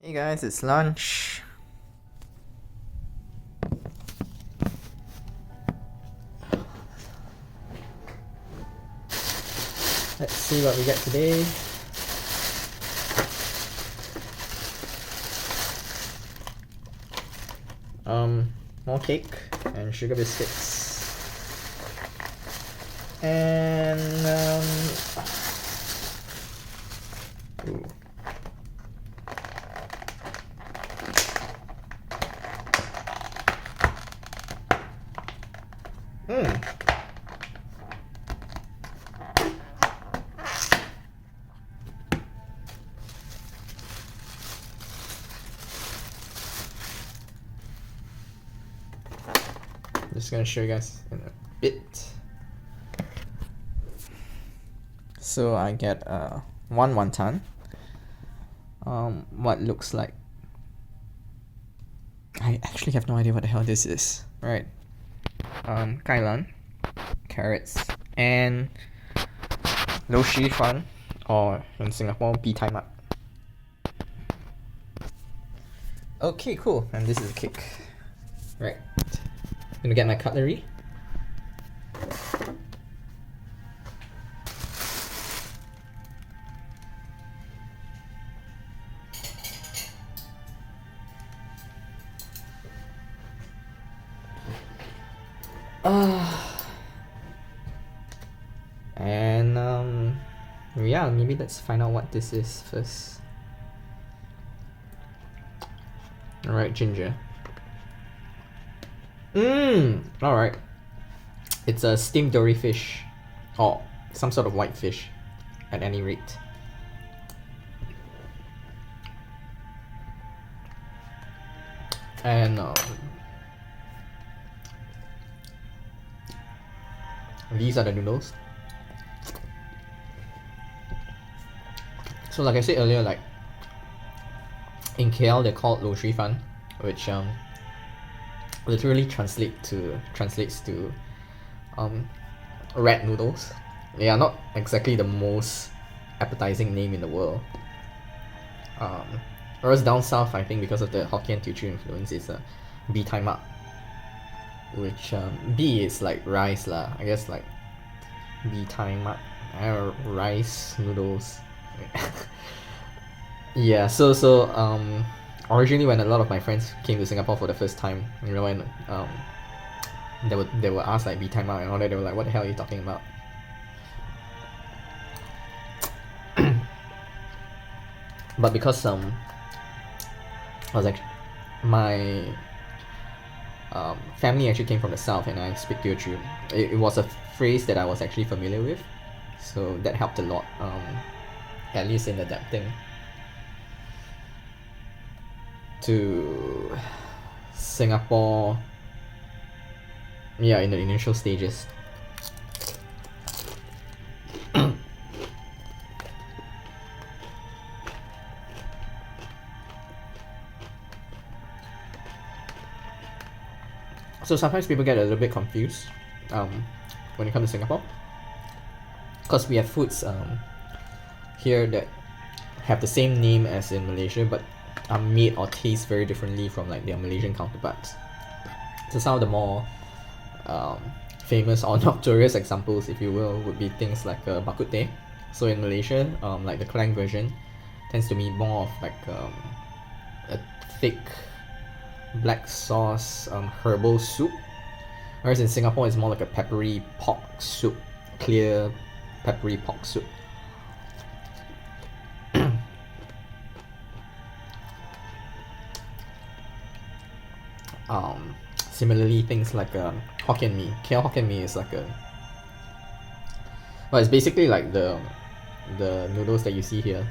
Hey guys, it's lunch. Let's see what we get today. More cake and sugar biscuits. And ooh. Just gonna show you guys in a bit. So I get one wonton. What looks like, I actually have no idea what the hell this is. Right. Kailan, carrots, and lo shi fan, or in Singapore, bee tai mak. Okay, cool. And this is a cake. Right. Gonna get my cutlery. And yeah, maybe let's find out what this is first. Alright, ginger. Alright. It's a steamed dory fish, or some sort of white fish, at any rate. And these are the noodles. So like I said earlier, like in KL they're called lo shi fan, which literally translates to red noodles. They are not exactly the most appetizing name in the world. Whereas down south, I think because of the Hokkien Teochew influence, it's bee tai mak, which bee is like rice lah. I guess like bee tai mak, rice noodles. Yeah. So originally when a lot of my friends came to Singapore for the first time, you know, when they were asked like bee tai mak and all that, they were like, "What the hell are you talking about?" But because I was like, my family actually came from the south and I speak Teochew. It was a phrase that I was actually familiar with, so that helped a lot, at least in adapting to Singapore. Yeah, in the initial stages. So sometimes people get a little bit confused when it comes to Singapore, because we have foods here that have the same name as in Malaysia but are made or taste very differently from like their Malaysian counterparts. So some of the more famous or notorious examples, if you will, would be things like bak kut teh. So in Malaysia, like the Klang version tends to be more of like a thick black sauce herbal soup, whereas in Singapore it's more like a peppery pork soup, clear peppery pork soup. Similarly, things like Hokkien Mee. KL Hokkien Mee is like it's basically like the noodles that you see here,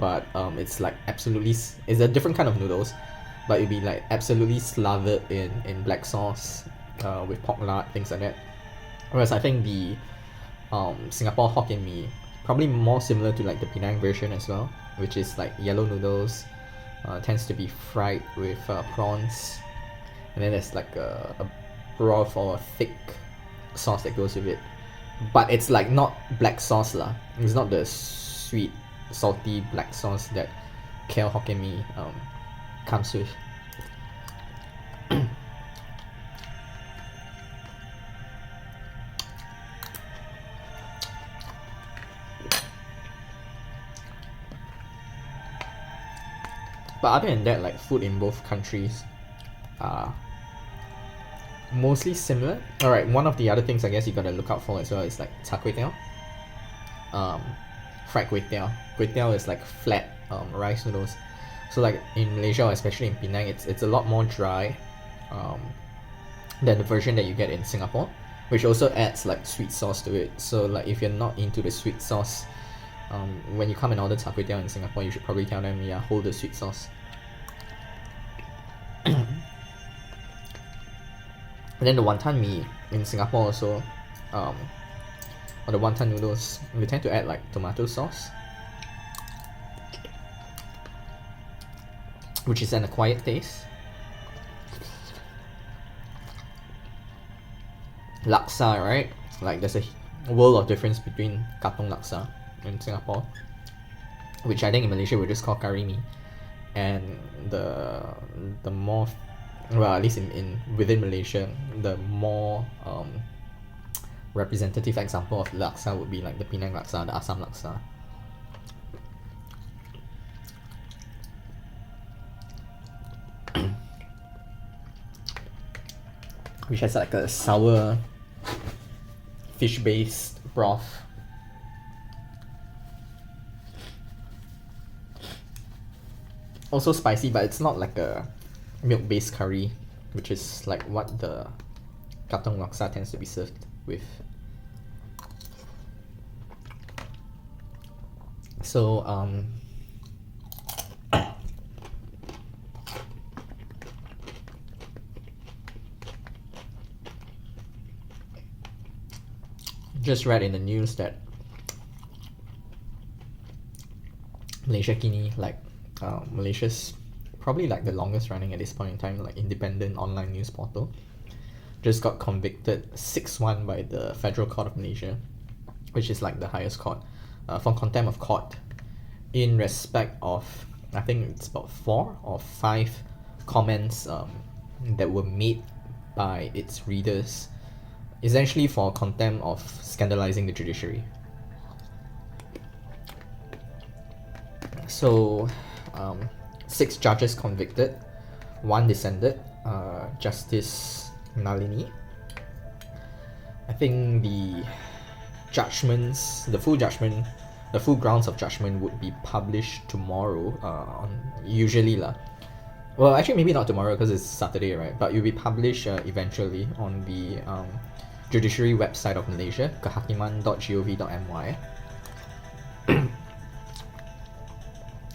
but it's like absolutely it's a different kind of noodles, but it'd be like absolutely slathered in black sauce, with pork lard, things like that. Whereas I think the Singapore Hokkien Mee probably more similar to like the Penang version as well, which is like yellow noodles, tends to be fried with prawns, and then there's like a broth or a thick sauce that goes with it. But it's like not black sauce lah. It's not the sweet, salty black sauce that kale Hokkien Mee comes with. But other than that, like food in both countries are mostly similar. Alright, one of the other things I guess you gotta look out for as well is like char kway teow. Fried kway teow. Kway teow is like flat rice noodles. So like in Malaysia, especially in Penang, it's a lot more dry than the version that you get in Singapore, which also adds like sweet sauce to it. So like if you're not into the sweet sauce, when you come and order char kway teow in Singapore, you should probably tell them, yeah, hold the sweet sauce. And then the wonton mee in Singapore also, or the wonton noodles, we tend to add like tomato sauce, which is an acquired taste. Laksa, right? Like there's a world of difference between katong laksa in Singapore, which I think in Malaysia we just call kari mee, and the more, well, at least in within Malaysia, the more representative example of laksa would be like the Penang laksa, the Assam laksa. Which has like a sour fish-based broth. Also spicy, but it's not like a milk-based curry, which is like what the katong laksa tends to be served with. So just read in the news that Malaysia Kini, like Malaysia's probably like the longest running at this point in time, like independent online news portal, just got convicted 6-1 by the Federal Court of Malaysia, which is like the highest court, for contempt of court in respect of, I think it's about 4 or 5 comments that were made by its readers, essentially for contempt of scandalizing the judiciary. So 6 judges convicted, 1 dissented, Justice Nalini. I think the full grounds of judgment would be published tomorrow, usually lah. Well, actually maybe not tomorrow because it's Saturday, right? But it will be published eventually on the judiciary website of Malaysia, kehakiman.gov.my.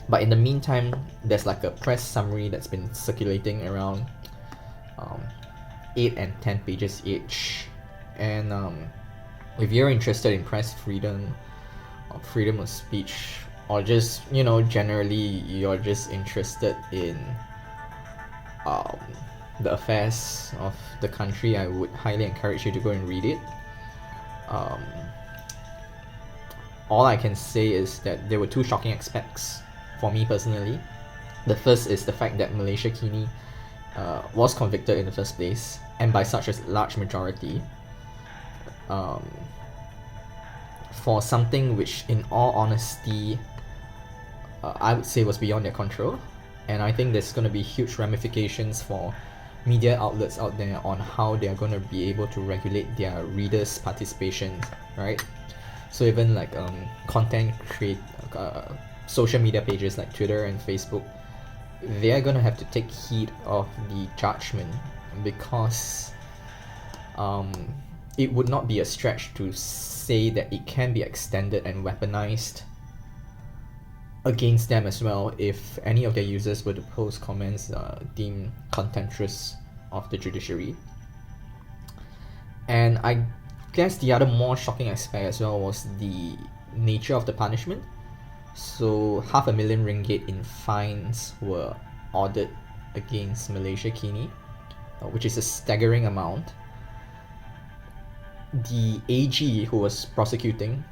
But in the meantime, there's like a press summary that's been circulating around 8 and 10 pages each. And if you're interested in press freedom or freedom of speech, or just, you know, generally you're just interested in the affairs of the country, I would highly encourage you to go and read it. All I can say is that there were 2 shocking aspects for me personally. The first is the fact that Malaysia Kini was convicted in the first place, and by such a large majority, for something which in all honesty I would say was beyond their control. And I think there's going to be huge ramifications for media outlets out there on how they're going to be able to regulate their readers' participation, right? So even like social media pages like Twitter and Facebook, they're going to have to take heed of the judgment, because it would not be a stretch to say that it can be extended and weaponized against them as well if any of their users were to post comments deemed contemptuous of the judiciary. And I guess the other more shocking aspect as well was the nature of the punishment. So 500,000 ringgit in fines were ordered against Malaysia Kini, which is a staggering amount. The AG who was prosecuting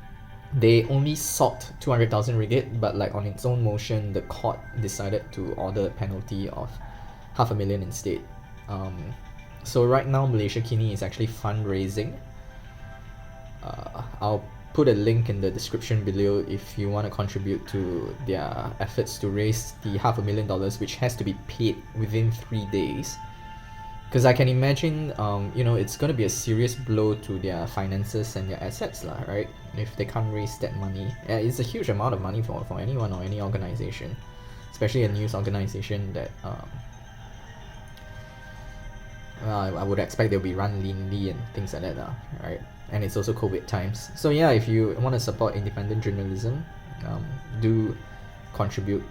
They only sought 200,000 ringgit, but like on its own motion, the court decided to order a penalty of 500,000 instead. So right now, Malaysia Kini is actually fundraising. I'll put a link in the description below if you want to contribute to their efforts to raise the $500,000, which has to be paid within 3 days. Because I can imagine, it's going to be a serious blow to their finances and their assets, lah, right? If they can't raise that money. It's a huge amount of money for anyone or any organization, especially a news organization that I would expect they'll be run leanly and things like that, right? And it's also COVID times. So yeah, if you want to support independent journalism, do contribute.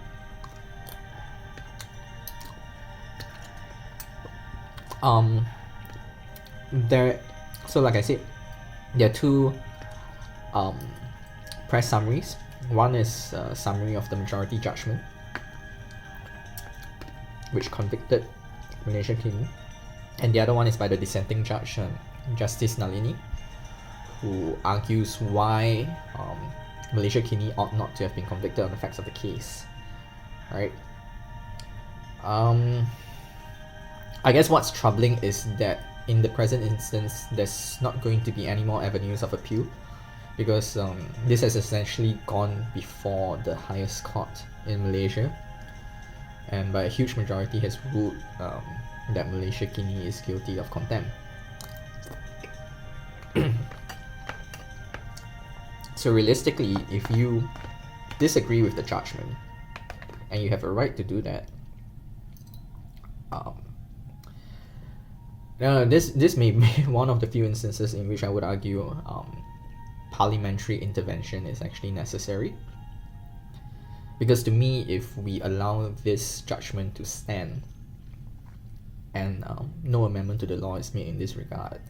So like I said, there are two press summaries. One is a summary of the majority judgment, which convicted Malaysia Kini, and the other one is by the dissenting judge, Justice Nalini, who argues why Malaysia Kini ought not to have been convicted on the facts of the case. Right? I guess what's troubling is that in the present instance, there's not going to be any more avenues of appeal, because this has essentially gone before the highest court in Malaysia, and by a huge majority has ruled that Malaysia Kini is guilty of contempt. So realistically, if you disagree with the judgment, and you have a right to do that, this may be one of the few instances in which I would argue parliamentary intervention is actually necessary. Because to me, if we allow this judgment to stand and no amendment to the law is made in this regard,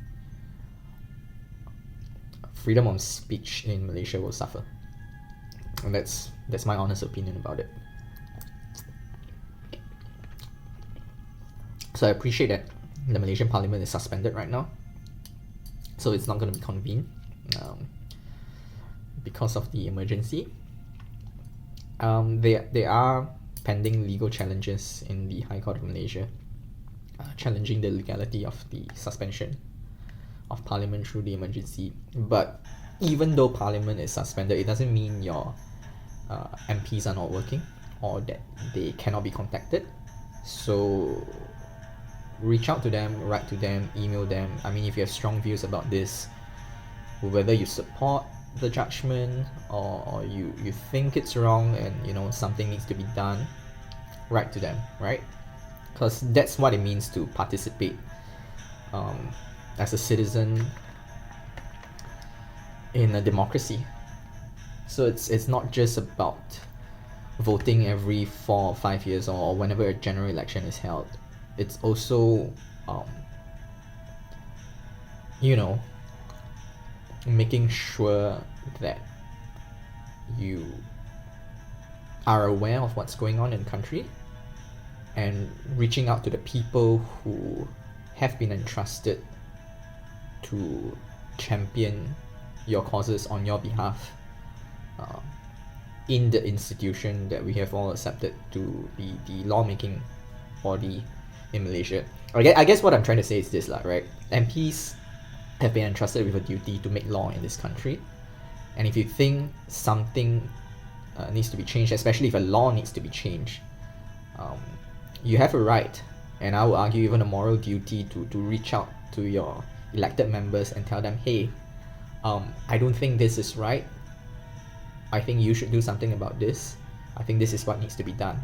freedom of speech in Malaysia will suffer. And that's my honest opinion about it. So I appreciate that the Malaysian Parliament is suspended right now, so it's not going to be convened because of the emergency. There are pending legal challenges in the High Court of Malaysia, challenging the legality of the suspension of Parliament through the emergency. But even though Parliament is suspended, it doesn't mean your MPs are not working or that they cannot be contacted. So reach out to them, write to them, email them. I mean, if you have strong views about this, whether you support the judgment or you think it's wrong and something needs to be done, write to them, right? Because that's what it means to participate as a citizen in a democracy. So it's not just about voting every 4 or 5 years or whenever a general election is held. It's also making sure that you are aware of what's going on in the country and reaching out to the people who have been entrusted to champion your causes on your behalf in the institution that we have all accepted to be the lawmaking body in Malaysia. I guess what I'm trying to say is this, right? MPs have been entrusted with a duty to make law in this country, and if you think something needs to be changed, especially if a law needs to be changed, you have a right, and I would argue even a moral duty to reach out to your elected members and tell them, hey, I don't think this is right. I think you should do something about this. I think this is what needs to be done.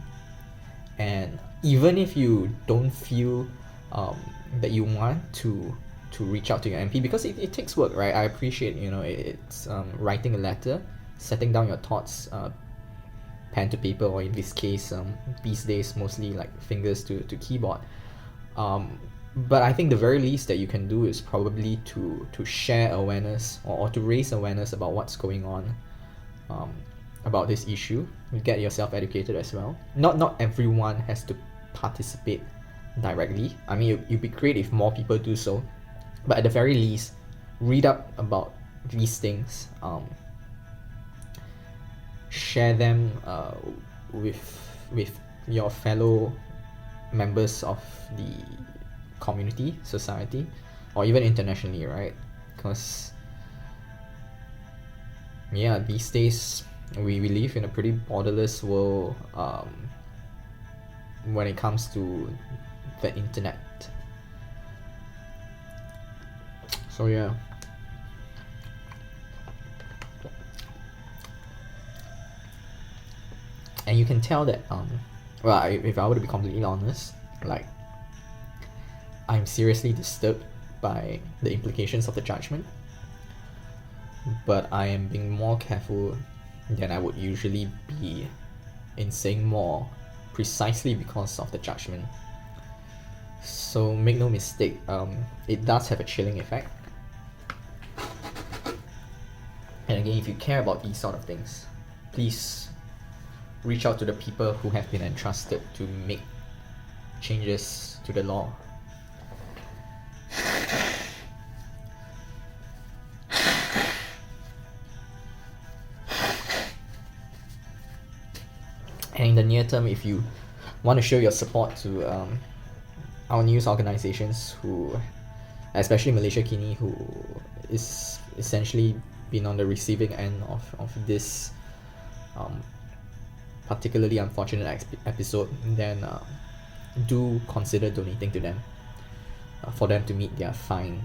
And even if you don't feel that you want to reach out to your MP, because it takes work, right? I appreciate, it's writing a letter, setting down your thoughts, pen to paper, or in this case, these days mostly like fingers to keyboard. But I think the very least that you can do is probably to share awareness or to raise awareness about what's going on about this issue. Get yourself educated as well. Not everyone has to participate directly. I mean, it'd be great if more people do so, but at the very least, read up about these things. share them with your fellow members of the community, society, or even internationally, right? Because yeah, these days we live in a pretty borderless world when it comes to the internet. So yeah. And you can tell that well, if I were to be completely honest, like, I'm seriously disturbed by the implications of the judgment, but I am being more careful than I would usually be in saying more, precisely because of the judgment. So make no mistake, it does have a chilling effect. And again, if you care about these sort of things, please reach out to the people who have been entrusted to make changes to the law. And in the near term, if you want to show your support to our news organizations, who, especially Malaysia Kini, who is essentially been on the receiving end of this particularly unfortunate episode, then do consider donating to them for them to meet their fine.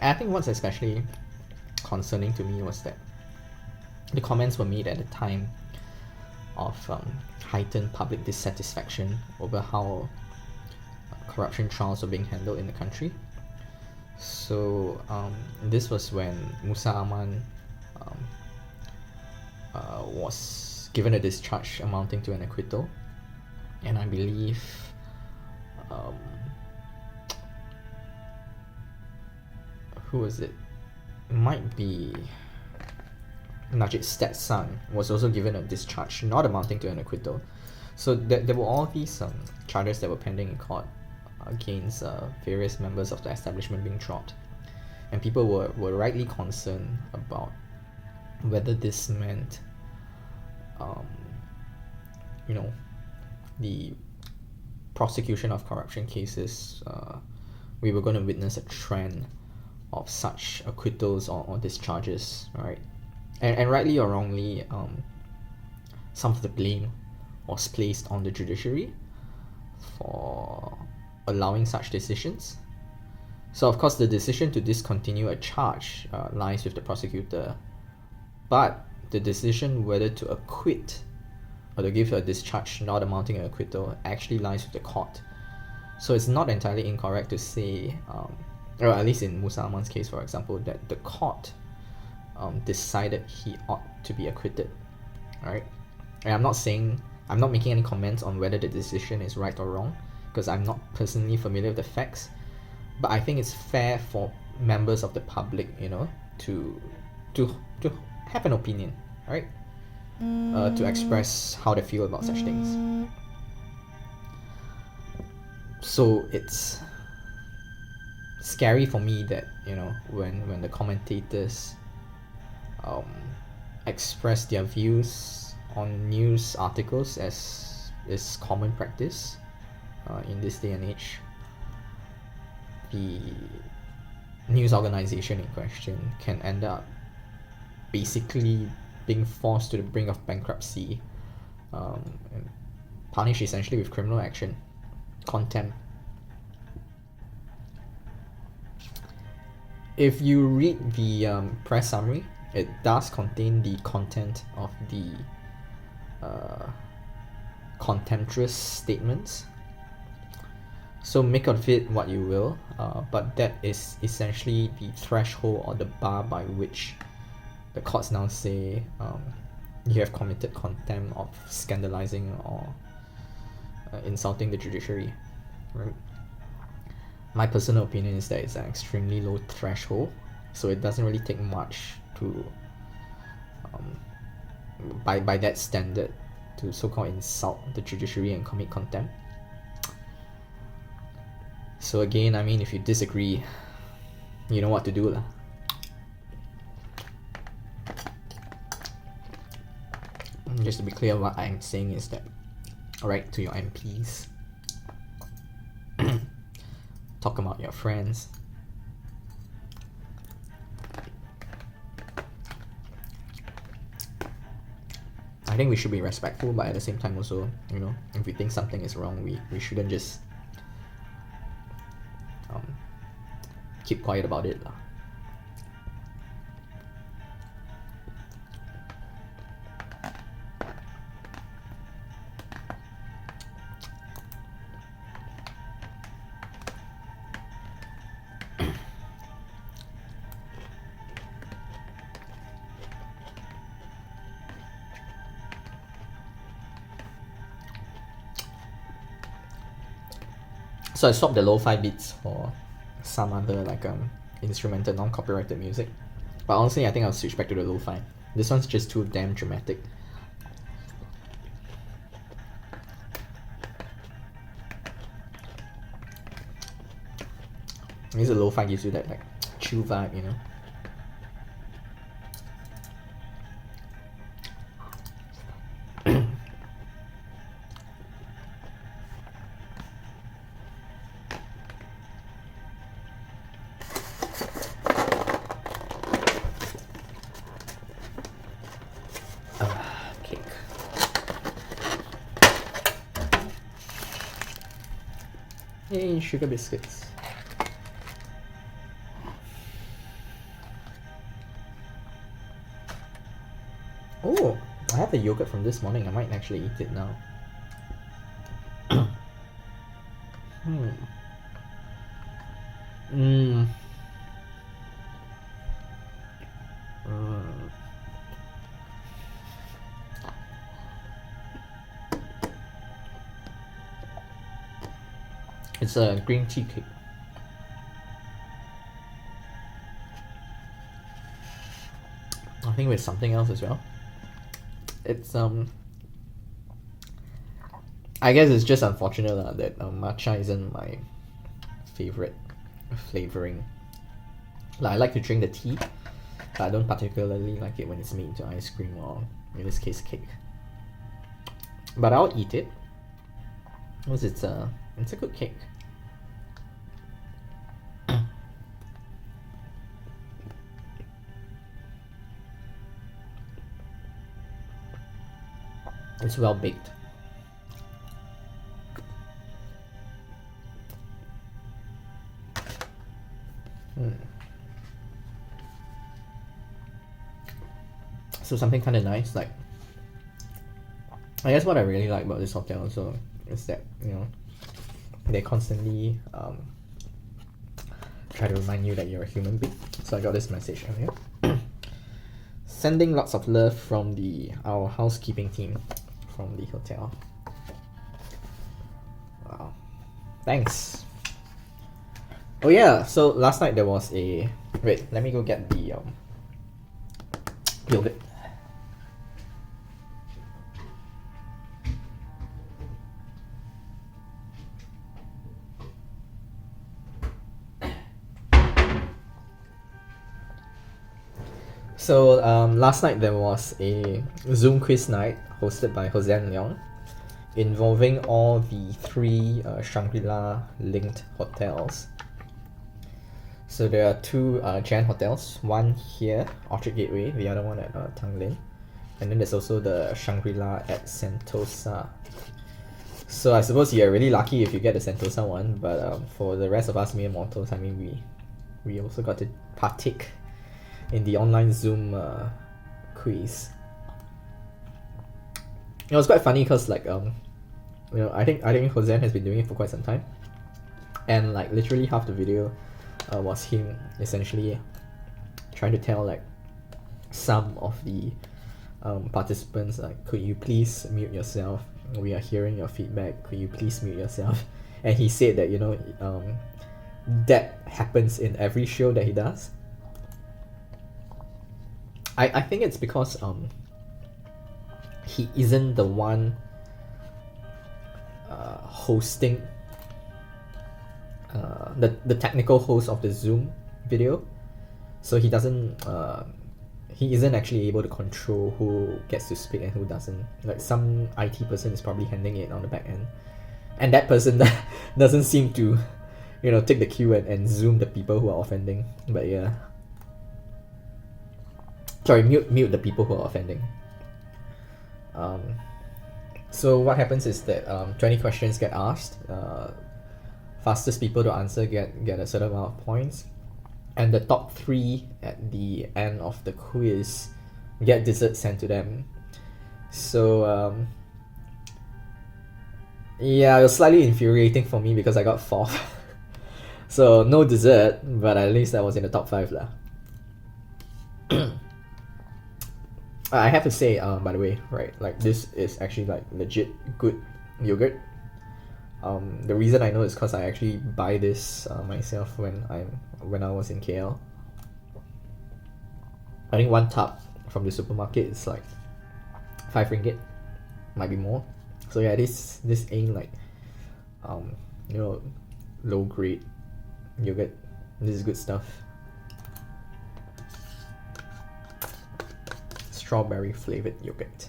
I think what's especially concerning to me was that the comments were made at a time of heightened public dissatisfaction over how corruption trials were being handled in the country. So this was when Musa Aman was given a discharge amounting to an acquittal, and I believe who was it? Might be Najib's stepson was also given a discharge, not amounting to an acquittal. So there were all these charges that were pending in court against various members of the establishment being dropped, and people were rightly concerned about whether this meant the prosecution of corruption cases. We were going to witness a trend of such acquittals or discharges, right? And rightly or wrongly, some of the blame was placed on the judiciary for allowing such decisions. So of course the decision to discontinue a charge lies with the prosecutor, but the decision whether to acquit or to give a discharge not amounting to acquittal actually lies with the court. So it's not entirely incorrect to say, or at least in Musa Aman's case, for example, that the court decided he ought to be acquitted, right? And I'm not making any comments on whether the decision is right or wrong, because I'm not personally familiar with the facts, but I think it's fair for members of the public, to have an opinion, right? To express how they feel about such things. So it's scary for me that when the commentators express their views on news articles, as is common practice, in this day and age. The news organization in question can end up basically being forced to the brink of bankruptcy, and punished essentially with criminal action, contempt. If you read the press summary, it does contain the content of the contemptuous statements. So make of it what you will, but that is essentially the threshold or the bar by which the courts now say you have committed contempt of scandalizing or insulting the judiciary. Right? My personal opinion is that it's an extremely low threshold, so it doesn't really take much to, by that standard, to so-called insult the judiciary and commit contempt. So again, I mean, if you disagree, you know what to do lah. Just to be clear, what I'm saying is that, alright, to your MPs, talk about your friends. I think we should be respectful, but at the same time also, you know, if we think something is wrong, we shouldn't just keep quiet about it lah. So I swapped the lo-fi beats for some other like instrumental non-copyrighted music, but honestly I think I'll switch back to the lo-fi. This one's just too damn dramatic. At least the lo-fi gives you that like chill vibe, you know. Cake. Hey, sugar biscuits. Oh, I have the yogurt from this morning. I might actually eat it now. It's a green tea cake. I think with something else as well. It's I guess it's just unfortunate that matcha isn't my favorite flavoring. Like, I like to drink the tea, but I don't particularly like it when it's made into ice cream or, in this case, cake. But I'll eat it because it's a good cake. It's well baked. So something kind of nice, like, I guess what I really like about this hotel also is that, you know, they constantly try to remind you that you're a human being. So I got this message earlier. Sending lots of love from our housekeeping team from the hotel. Wow. Thanks. Oh yeah, so last night there was a... Wait, let me go get the yogurt. So last night there was a Zoom quiz night hosted by Jose and Leong. involving all the three Shangri-La linked hotels. So there are two Jan hotels, one here, Orchard Gateway, the other one at Tanglin. And then there's also the Shangri-La at Sentosa. So I suppose you're really lucky if you get the Sentosa one, but for the rest of us mere mortals, I mean, we also got to partake in the online Zoom quiz. It was quite funny because like I think Hosen has been doing it for quite some time, and like literally half the video was him essentially trying to tell like some of the participants like, could you please mute yourself? We are hearing your feedback. Could you please mute yourself? And he said that that happens in every show that he does. I think it's because he isn't the one hosting the technical host of the Zoom video, so he doesn't he isn't actually able to control who gets to speak and who doesn't. Like some IT person is probably handling it on the back end, and that person doesn't seem to take the cue and zoom the people who are offending. But yeah, sorry, mute the people who are offending. So what happens is that 20 questions get asked. Fastest people to answer get a certain amount of points, and the top 3 at the end of the quiz get dessert sent to them. So yeah, it was slightly infuriating for me because I got 4th. So no dessert, but at least I was in the top 5 lah. I have to say, by the way, right, like this is actually like legit good yogurt. The reason I know is because I actually buy this myself when I was in KL. I think one tub from the supermarket is like 5 ringgit, might be more. So yeah, this ain't like low grade yogurt. This is good stuff. Strawberry flavored yogurt.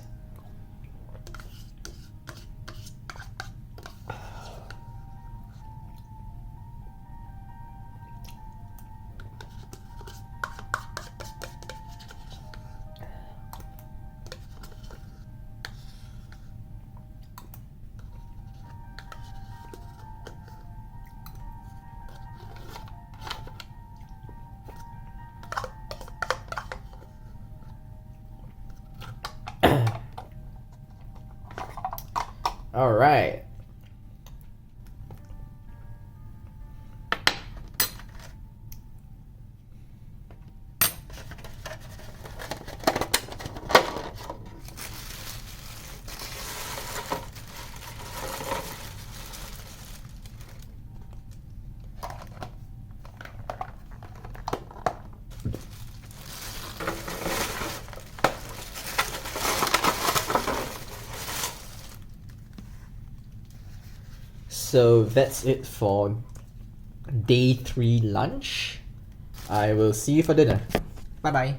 All right. So that's it for day 3 lunch. I will see you for dinner. Bye bye.